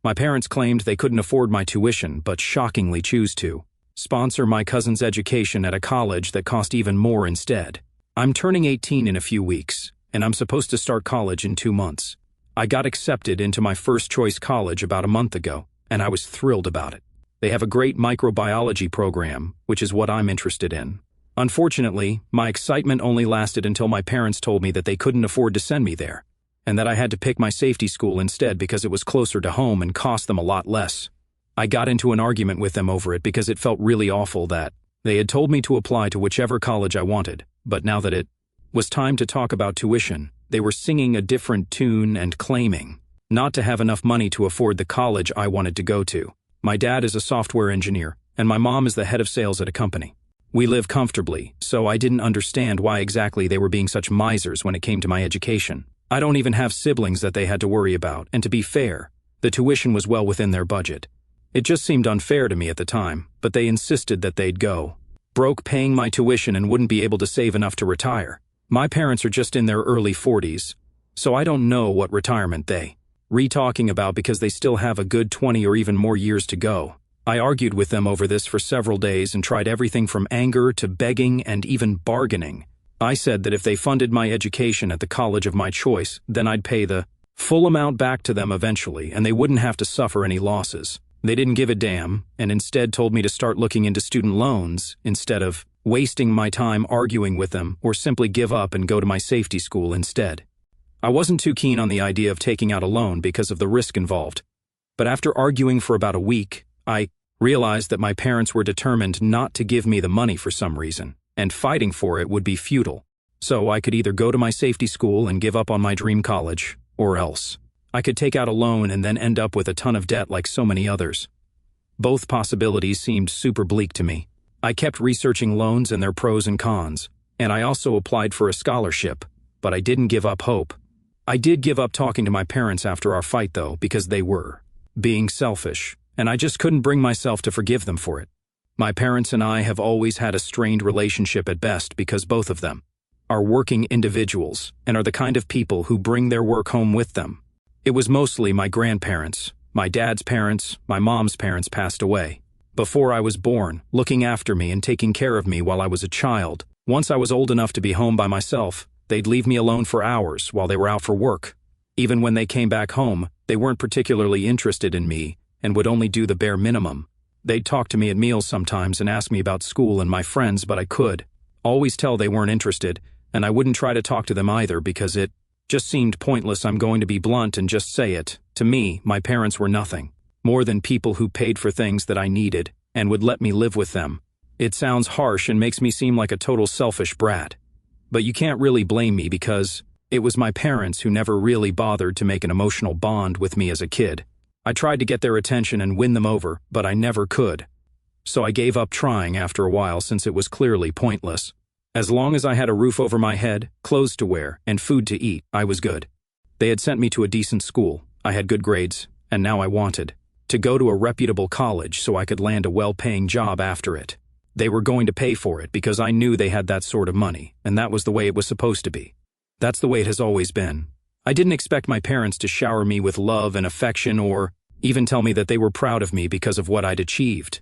My parents claimed they couldn't afford my tuition, but shockingly choose to sponsor my cousin's education at a college that cost even more instead. I'm turning 18 in a few weeks, and I'm supposed to start college in 2 months. I got accepted into my first choice college about a month ago, and I was thrilled about it. They have a great microbiology program, which is what I'm interested in. Unfortunately, my excitement only lasted until my parents told me that they couldn't afford to send me there, and that I had to pick my safety school instead because it was closer to home and cost them a lot less. I got into an argument with them over it because it felt really awful that they had told me to apply to whichever college I wanted, but now that it was time to talk about tuition, they were singing a different tune and claiming not to have enough money to afford the college I wanted to go to. My dad is a software engineer, and my mom is the head of sales at a company. We live comfortably, so I didn't understand why exactly they were being such misers when it came to my education. I don't even have siblings that they had to worry about, and to be fair, the tuition was well within their budget. It just seemed unfair to me at the time, but they insisted that they'd go broke paying my tuition and wouldn't be able to save enough to retire. My parents are just in their early 40s, so I don't know what retirement they re-talking about because they still have a good 20 or even more years to go. I argued with them over this for several days and tried everything from anger to begging and even bargaining. I said that if they funded my education at the college of my choice, then I'd pay the full amount back to them eventually, and they wouldn't have to suffer any losses. They didn't give a damn, and instead told me to start looking into student loans instead of wasting my time arguing with them, or simply give up and go to my safety school instead. I wasn't too keen on the idea of taking out a loan because of the risk involved, but after arguing for about a week, I realized that my parents were determined not to give me the money for some reason, and fighting for it would be futile. So I could either go to my safety school and give up on my dream college, or else I could take out a loan and then end up with a ton of debt like so many others. Both possibilities seemed super bleak to me. I kept researching loans and their pros and cons, and I also applied for a scholarship, but I didn't give up hope. I did give up talking to my parents after our fight though, because they were being selfish, and I just couldn't bring myself to forgive them for it. My parents and I have always had a strained relationship at best because both of them are working individuals and are the kind of people who bring their work home with them. It was mostly my grandparents. My dad's parents, my mom's parents passed away before I was born, looking after me and taking care of me while I was a child. Once I was old enough to be home by myself, they'd leave me alone for hours while they were out for work. Even when they came back home, they weren't particularly interested in me and would only do the bare minimum. They'd talk to me at meals sometimes and ask me about school and my friends, but I could always tell they weren't interested, and I wouldn't try to talk to them either because it just seemed pointless. I'm going to be blunt and just say it. To me, my parents were nothing more than people who paid for things that I needed and would let me live with them. It sounds harsh and makes me seem like a total selfish brat, but you can't really blame me because it was my parents who never really bothered to make an emotional bond with me as a kid. I tried to get their attention and win them over, but I never could. So I gave up trying after a while since it was clearly pointless. As long as I had a roof over my head, clothes to wear, and food to eat, I was good. They had sent me to a decent school, I had good grades, and now I wanted to go to a reputable college so I could land a well-paying job after it. They were going to pay for it because I knew they had that sort of money, and that was the way it was supposed to be. That's the way it has always been. I didn't expect my parents to shower me with love and affection or even tell me that they were proud of me because of what I'd achieved.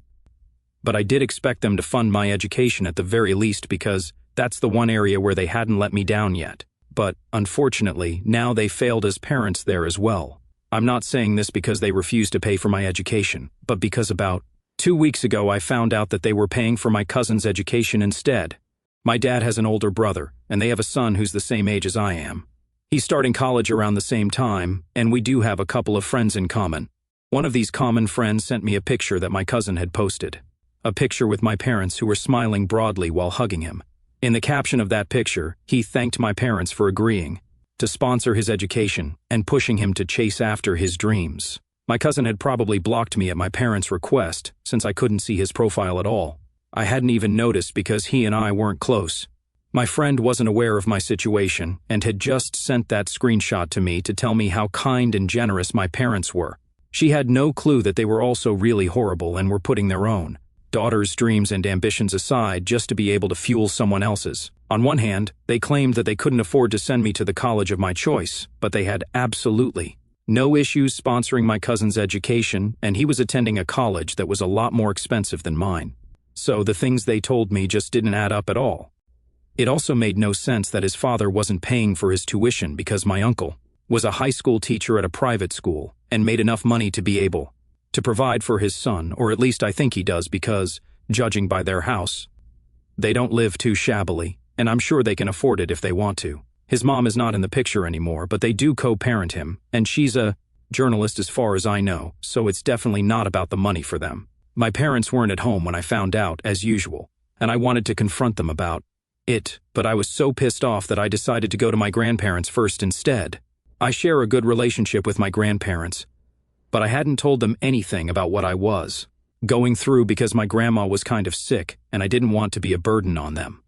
But I did expect them to fund my education at the very least because that's the one area where they hadn't let me down yet. But, unfortunately, now they failed as parents there as well. I'm not saying this because they refused to pay for my education, but because about 2 weeks ago I found out that they were paying for my cousin's education instead. My dad has an older brother, and they have a son who's the same age as I am. He's starting college around the same time, and we do have a couple of friends in common. One of these common friends sent me a picture that my cousin had posted. A picture with my parents who were smiling broadly while hugging him. In the caption of that picture, he thanked my parents for agreeing to sponsor his education and pushing him to chase after his dreams. My cousin had probably blocked me at my parents' request since I couldn't see his profile at all. I hadn't even noticed because he and I weren't close. My friend wasn't aware of my situation and had just sent that screenshot to me to tell me how kind and generous my parents were. She had no clue that they were also really horrible and were putting their own daughter's dreams and ambitions aside just to be able to fuel someone else's. On one hand, they claimed that they couldn't afford to send me to the college of my choice, but they had absolutely No issues sponsoring my cousin's education, and he was attending a college that was a lot more expensive than mine. So the things they told me just didn't add up at all. It also made no sense that his father wasn't paying for his tuition because my uncle was a high school teacher at a private school and made enough money to be able to provide for his son, or at least I think he does because, judging by their house, they don't live too shabbily, and I'm sure they can afford it if they want to. His mom is not in the picture anymore, but they do co-parent him, and she's a journalist as far as I know, so it's definitely not about the money for them. My parents weren't at home when I found out, as usual, and I wanted to confront them about it, but I was so pissed off that I decided to go to my grandparents first instead. I share a good relationship with my grandparents, but I hadn't told them anything about what I was going through because my grandma was kind of sick and I didn't want to be a burden on them.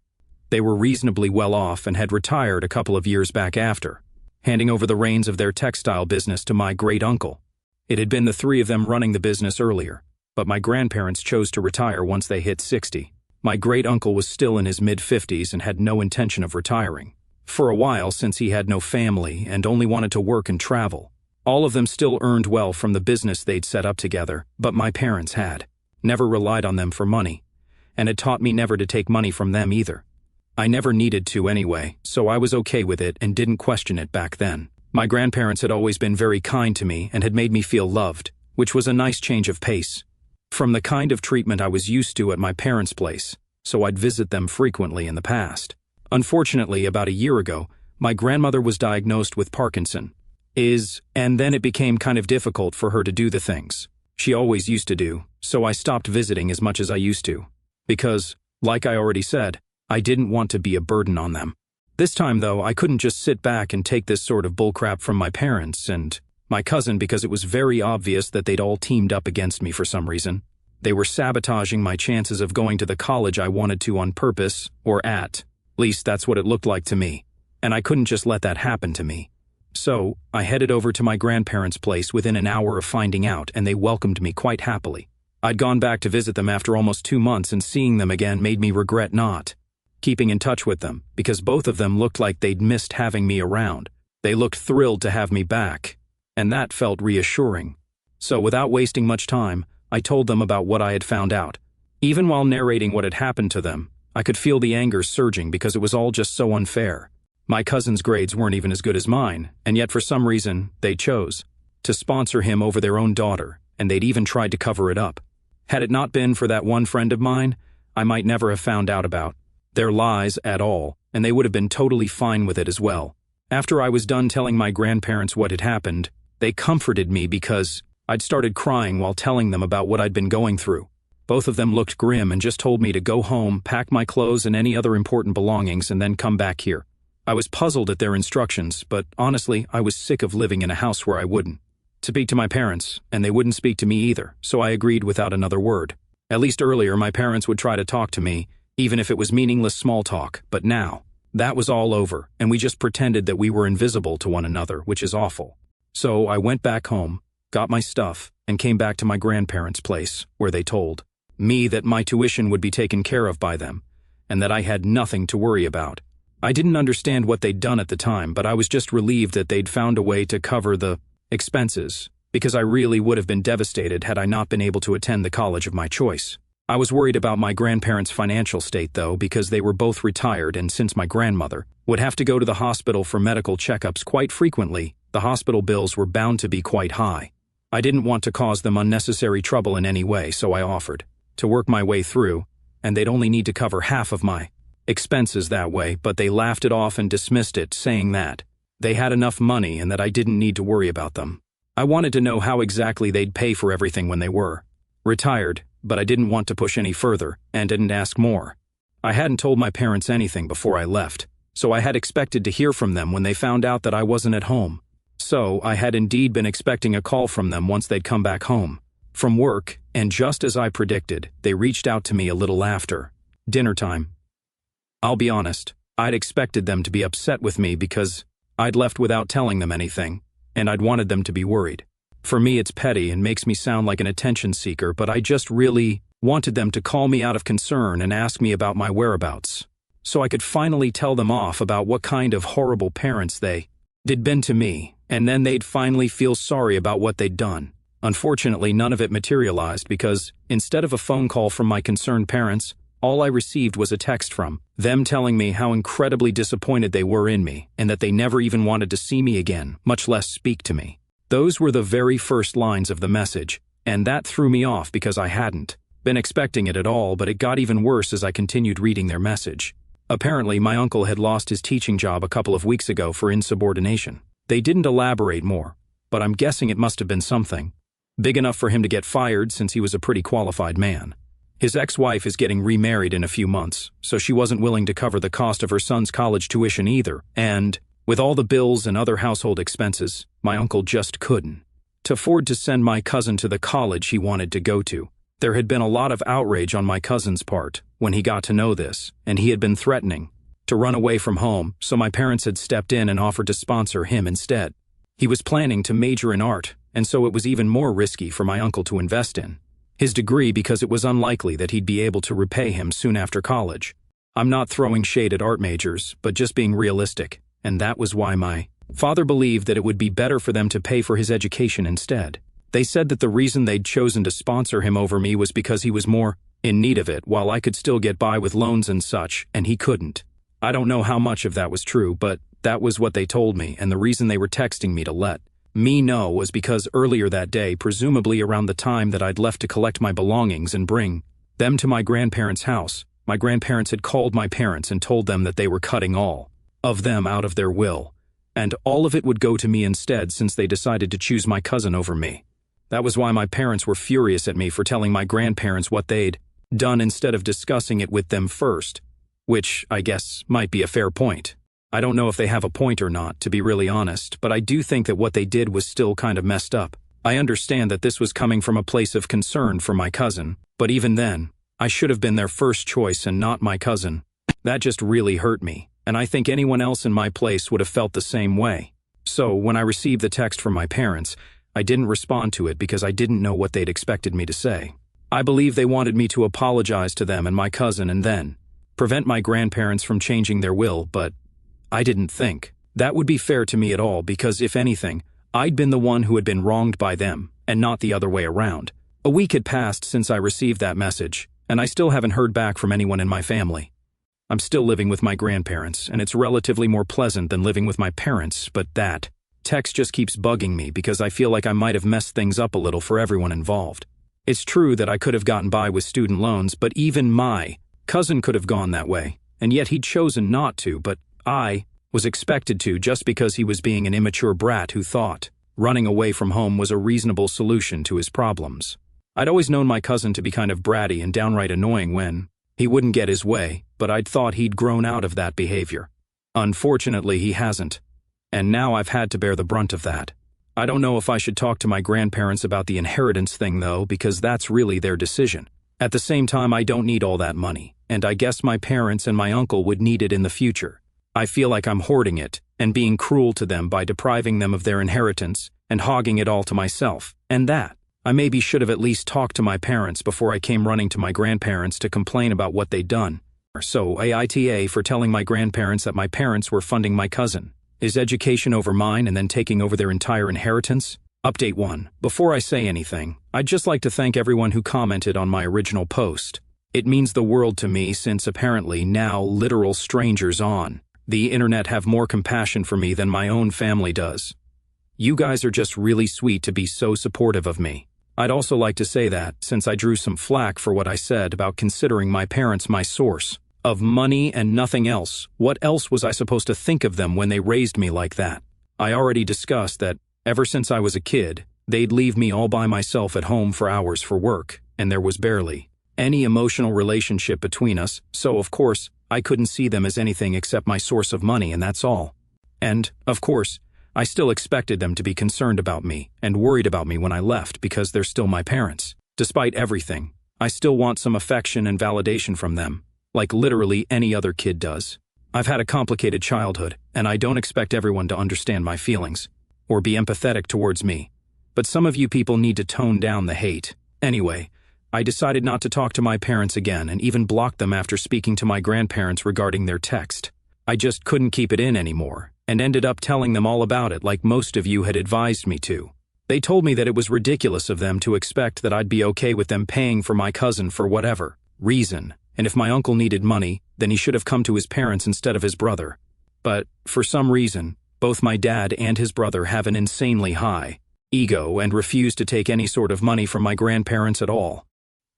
They were reasonably well off and had retired a couple of years back after, handing over the reins of their textile business to my great-uncle. It had been the three of them running the business earlier, but my grandparents chose to retire once they hit 60. My great-uncle was still in his mid-50s and had no intention of retiring. For a while, since he had no family and only wanted to work and travel. All of them still earned well from the business they'd set up together, but my parents had never relied on them for money, and had taught me never to take money from them either. I never needed to anyway, so I was okay with it and didn't question it back then. My grandparents had always been very kind to me and had made me feel loved, which was a nice change of pace from the kind of treatment I was used to at my parents' place, so I'd visit them frequently in the past. Unfortunately, about a year ago, my grandmother was diagnosed with Parkinson. And then it became kind of difficult for her to do the things she always used to do, so I stopped visiting as much as I used to. Because, like I already said, I didn't want to be a burden on them. This time, though, I couldn't just sit back and take this sort of bullcrap from my parents and my cousin because it was very obvious that they'd all teamed up against me for some reason. They were sabotaging my chances of going to the college I wanted to on purpose, or at least that's what it looked like to me, and I couldn't just let that happen to me. So, I headed over to my grandparents' place within an hour of finding out, and they welcomed me quite happily. I'd gone back to visit them after almost 2 months, and seeing them again made me regret not keeping in touch with them, because both of them looked like they'd missed having me around. They looked thrilled to have me back, and that felt reassuring. So, without wasting much time, I told them about what I had found out. Even while narrating what had happened to them, I could feel the anger surging because it was all just so unfair. My cousin's grades weren't even as good as mine, and yet for some reason, they chose to sponsor him over their own daughter, and they'd even tried to cover it up. Had it not been for that one friend of mine, I might never have found out about their lies at all, and they would have been totally fine with it as well. After I was done telling my grandparents what had happened, they comforted me because I'd started crying while telling them about what I'd been going through. Both of them looked grim and just told me to go home, pack my clothes and any other important belongings, and then come back here. I was puzzled at their instructions, but honestly, I was sick of living in a house where I wouldn't speak to my parents, and they wouldn't speak to me either, so I agreed without another word. At least earlier, my parents would try to talk to me, even if it was meaningless small talk, but now, that was all over, and we just pretended that we were invisible to one another, which is awful. So I went back home, got my stuff, and came back to my grandparents' place, where they told me that my tuition would be taken care of by them, and that I had nothing to worry about. I didn't understand what they'd done at the time, but I was just relieved that they'd found a way to cover the expenses, because I really would have been devastated had I not been able to attend the college of my choice. I was worried about my grandparents' financial state, though, because they were both retired, and since my grandmother would have to go to the hospital for medical checkups quite frequently, the hospital bills were bound to be quite high. I didn't want to cause them unnecessary trouble in any way, so I offered to work my way through, and they'd only need to cover half of my expenses that way, but they laughed it off and dismissed it, saying that they had enough money and that I didn't need to worry about them. I wanted to know how exactly they'd pay for everything when they were retired, but I didn't want to push any further and didn't ask more. I hadn't told my parents anything before I left, so I had expected to hear from them when they found out that I wasn't at home. So I had indeed been expecting a call from them once they'd come back home from work, and just as I predicted, they reached out to me a little after dinner time. I'll be honest, I'd expected them to be upset with me because I'd left without telling them anything, and I'd wanted them to be worried. For me, it's petty and makes me sound like an attention seeker, but I just really wanted them to call me out of concern and ask me about my whereabouts, so I could finally tell them off about what kind of horrible parents they'd been to me, and then they'd finally feel sorry about what they'd done. Unfortunately, none of it materialized because, instead of a phone call from my concerned parents, all I received was a text from them telling me how incredibly disappointed they were in me and that they never even wanted to see me again, much less speak to me. Those were the very first lines of the message, and that threw me off because I hadn't been expecting it at all, but it got even worse as I continued reading their message. Apparently, my uncle had lost his teaching job a couple of weeks ago for insubordination. They didn't elaborate more, but I'm guessing it must have been something big enough for him to get fired since he was a pretty qualified man. His ex-wife is getting remarried in a few months, so she wasn't willing to cover the cost of her son's college tuition either, and, with all the bills and other household expenses, my uncle just couldn't afford to send my cousin to the college he wanted to go to. There had been a lot of outrage on my cousin's part when he got to know this, and he had been threatening to run away from home, so my parents had stepped in and offered to sponsor him instead. He was planning to major in art, and so it was even more risky for my uncle to invest in his degree because it was unlikely that he'd be able to repay him soon after college. I'm not throwing shade at art majors, but just being realistic, and that was why my father believed that it would be better for them to pay for his education instead. They said that the reason they'd chosen to sponsor him over me was because he was more in need of it, while I could still get by with loans and such, and he couldn't. I don't know how much of that was true, but that was what they told me, and the reason they were texting me to let me know was because earlier that day, presumably around the time that I'd left to collect my belongings and bring them to my grandparents' house, my grandparents had called my parents and told them that they were cutting all of them out of their will, and all of it would go to me instead since they decided to choose my cousin over me. That was why my parents were furious at me for telling my grandparents what they'd done instead of discussing it with them first, which I guess might be a fair point. I don't know if they have a point or not, to be really honest, but I do think that what they did was still kind of messed up. I understand that this was coming from a place of concern for my cousin, but even then, I should have been their first choice and not my cousin. That just really hurt me, and I think anyone else in my place would have felt the same way. So, when I received the text from my parents, I didn't respond to it because I didn't know what they'd expected me to say. I believe they wanted me to apologize to them and my cousin and then prevent my grandparents from changing their will, but I didn't think that would be fair to me at all because, if anything, I'd been the one who had been wronged by them, and not the other way around. A week had passed since I received that message, and I still haven't heard back from anyone in my family. I'm still living with my grandparents, and it's relatively more pleasant than living with my parents, but that text just keeps bugging me because I feel like I might have messed things up a little for everyone involved. It's true that I could have gotten by with student loans, but even my cousin could have gone that way, and yet he'd chosen not to, but I was expected to just because he was being an immature brat who thought running away from home was a reasonable solution to his problems. I'd always known my cousin to be kind of bratty and downright annoying when he wouldn't get his way, but I'd thought he'd grown out of that behavior. Unfortunately, he hasn't, and now I've had to bear the brunt of that. I don't know if I should talk to my grandparents about the inheritance thing though, because that's really their decision. At the same time, I don't need all that money, and I guess my parents and my uncle would need it in the future. I feel like I'm hoarding it and being cruel to them by depriving them of their inheritance and hogging it all to myself, and that I maybe should have at least talked to my parents before I came running to my grandparents to complain about what they'd done. So AITA for telling my grandparents that my parents were funding my cousin. Is education over mine and then taking over their entire inheritance? Update 1. Before I say anything, I'd just like to thank everyone who commented on my original post. It means the world to me since apparently now literal strangers on the internet have more compassion for me than my own family does. You guys are just really sweet to be so supportive of me. I'd also like to say that, since I drew some flack for what I said about considering my parents my source of money and nothing else, what else was I supposed to think of them when they raised me like that? I already discussed that, ever since I was a kid, they'd leave me all by myself at home for hours for work, and there was barely any emotional relationship between us, so of course, I couldn't see them as anything except my source of money, and that's all. And, of course, I still expected them to be concerned about me and worried about me when I left because they're still my parents. Despite everything, I still want some affection and validation from them, like literally any other kid does. I've had a complicated childhood, and I don't expect everyone to understand my feelings or be empathetic towards me. But some of you people need to tone down the hate. Anyway, I decided not to talk to my parents again and even blocked them after speaking to my grandparents regarding their text. I just couldn't keep it in anymore, and ended up telling them all about it like most of you had advised me to. They told me that it was ridiculous of them to expect that I'd be okay with them paying for my cousin for whatever reason, and if my uncle needed money, then he should have come to his parents instead of his brother. But, for some reason, both my dad and his brother have an insanely high ego and refuse to take any sort of money from my grandparents at all.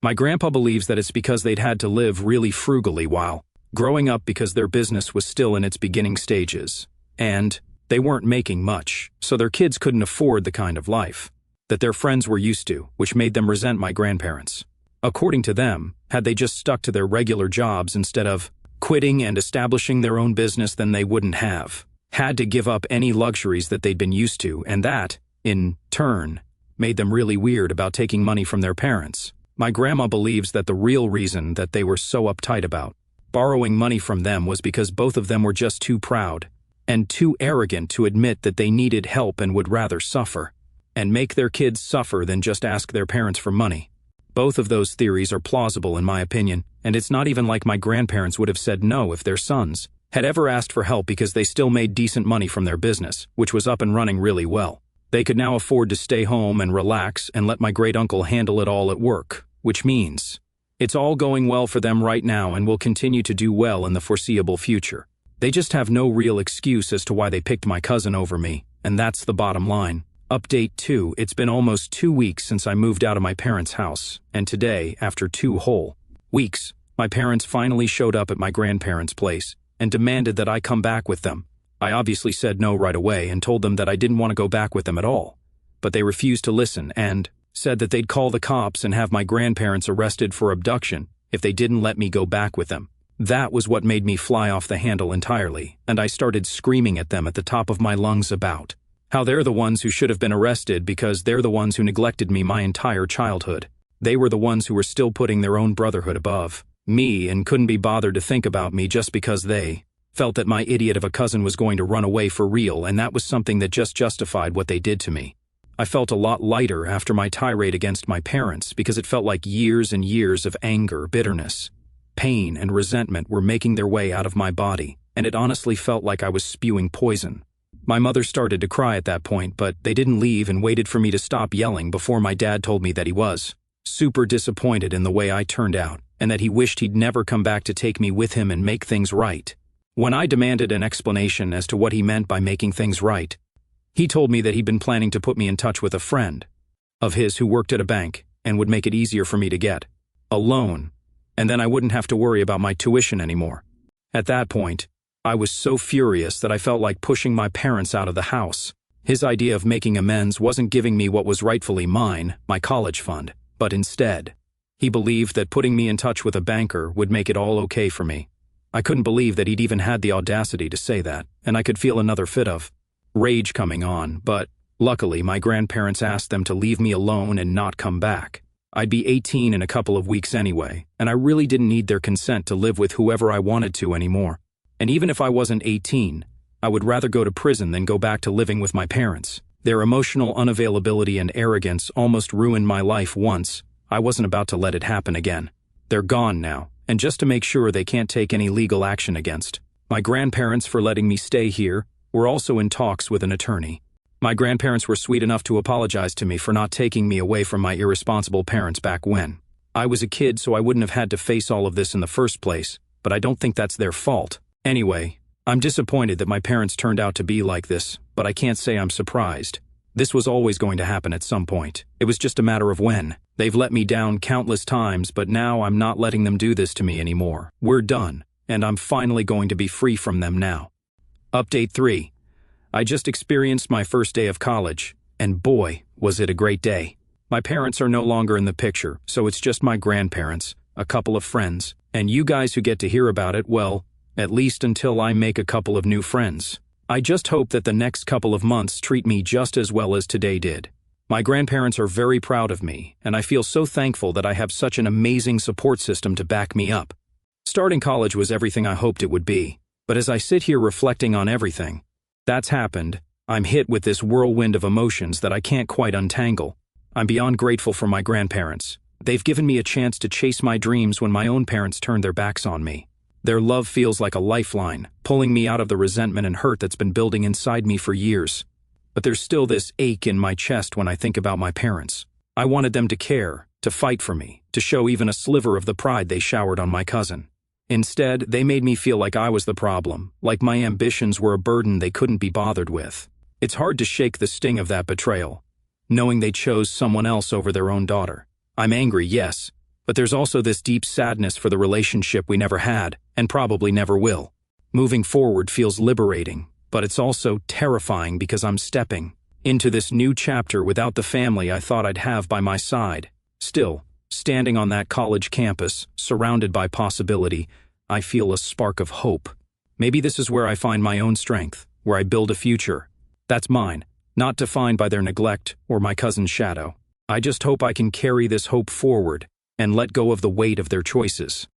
My grandpa believes that it's because they'd had to live really frugally while growing up because their business was still in its beginning stages, and they weren't making much, so their kids couldn't afford the kind of life that their friends were used to, which made them resent my grandparents. According to them, had they just stuck to their regular jobs instead of quitting and establishing their own business, then they wouldn't have had to give up any luxuries that they'd been used to, and that, in turn, made them really weird about taking money from their parents. My grandma believes that the real reason that they were so uptight about borrowing money from them was because both of them were just too proud and too arrogant to admit that they needed help and would rather suffer and make their kids suffer than just ask their parents for money. Both of those theories are plausible in my opinion, and it's not even like my grandparents would have said no if their sons had ever asked for help because they still made decent money from their business, which was up and running really well. They could now afford to stay home and relax and let my great-uncle handle it all at work, which means it's all going well for them right now and will continue to do well in the foreseeable future. They just have no real excuse as to why they picked my cousin over me, and that's the bottom line. Update 2. It's been almost 2 weeks since I moved out of my parents' house, and today, after 2 whole weeks, my parents finally showed up at my grandparents' place and demanded that I come back with them. I obviously said no right away and told them that I didn't want to go back with them at all, but they refused to listen and said that they'd call the cops and have my grandparents arrested for abduction if they didn't let me go back with them. That was what made me fly off the handle entirely, and I started screaming at them at the top of my lungs about how they're the ones who should have been arrested because they're the ones who neglected me my entire childhood. They were the ones who were still putting their own brotherhood above me and couldn't be bothered to think about me just because they felt that my idiot of a cousin was going to run away for real, and that was something that just justified what they did to me. I felt a lot lighter after my tirade against my parents because it felt like years and years of anger, bitterness, pain, and resentment were making their way out of my body, and it honestly felt like I was spewing poison. My mother started to cry at that point, but they didn't leave and waited for me to stop yelling before my dad told me that he was super disappointed in the way I turned out, and that he wished he'd never come back to take me with him and make things right. When I demanded an explanation as to what he meant by making things right, he told me that he'd been planning to put me in touch with a friend of his who worked at a bank and would make it easier for me to get a loan, and then I wouldn't have to worry about my tuition anymore. At that point, I was so furious that I felt like pushing my parents out of the house. His idea of making amends wasn't giving me what was rightfully mine, my college fund, but instead, he believed that putting me in touch with a banker would make it all okay for me. I couldn't believe that he'd even had the audacity to say that, and I could feel another fit of rage coming on, but luckily my grandparents asked them to leave me alone and not come back. I'd be 18 in a couple of weeks anyway, and I really didn't need their consent to live with whoever I wanted to anymore. And even if I wasn't 18, I would rather go to prison than go back to living with my parents. Their emotional unavailability and arrogance almost ruined my life once. I wasn't about to let it happen again. They're gone now, and just to make sure they can't take any legal action against my grandparents for letting me stay here, were also in talks with an attorney. My grandparents were sweet enough to apologize to me for not taking me away from my irresponsible parents back when I was a kid, so I wouldn't have had to face all of this in the first place, but I don't think that's their fault. Anyway, I'm disappointed that my parents turned out to be like this, but I can't say I'm surprised. This was always going to happen at some point. It was just a matter of when. They've let me down countless times, but now I'm not letting them do this to me anymore. We're done, and I'm finally going to be free from them now. Update 3. I just experienced my first day of college, and boy, was it a great day. My parents are no longer in the picture, so it's just my grandparents, a couple of friends, and you guys who get to hear about it, well, at least until I make a couple of new friends. I just hope that the next couple of months treat me just as well as today did. My grandparents are very proud of me, and I feel so thankful that I have such an amazing support system to back me up. Starting college was everything I hoped it would be, but as I sit here reflecting on everything that's happened, I'm hit with this whirlwind of emotions that I can't quite untangle. I'm beyond grateful for my grandparents. They've given me a chance to chase my dreams when my own parents turned their backs on me. Their love feels like a lifeline, pulling me out of the resentment and hurt that's been building inside me for years. But there's still this ache in my chest when I think about my parents. I wanted them to care, to fight for me, to show even a sliver of the pride they showered on my cousin. Instead, they made me feel like I was the problem, like my ambitions were a burden they couldn't be bothered with. It's hard to shake the sting of that betrayal, knowing they chose someone else over their own daughter. I'm angry, yes, but there's also this deep sadness for the relationship we never had, and probably never will. Moving forward feels liberating, but it's also terrifying because I'm stepping into this new chapter without the family I thought I'd have by my side. Still, standing on that college campus, surrounded by possibility, I feel a spark of hope. Maybe this is where I find my own strength, where I build a future. That's mine, not defined by their neglect or my cousin's shadow. I just hope I can carry this hope forward and let go of the weight of their choices.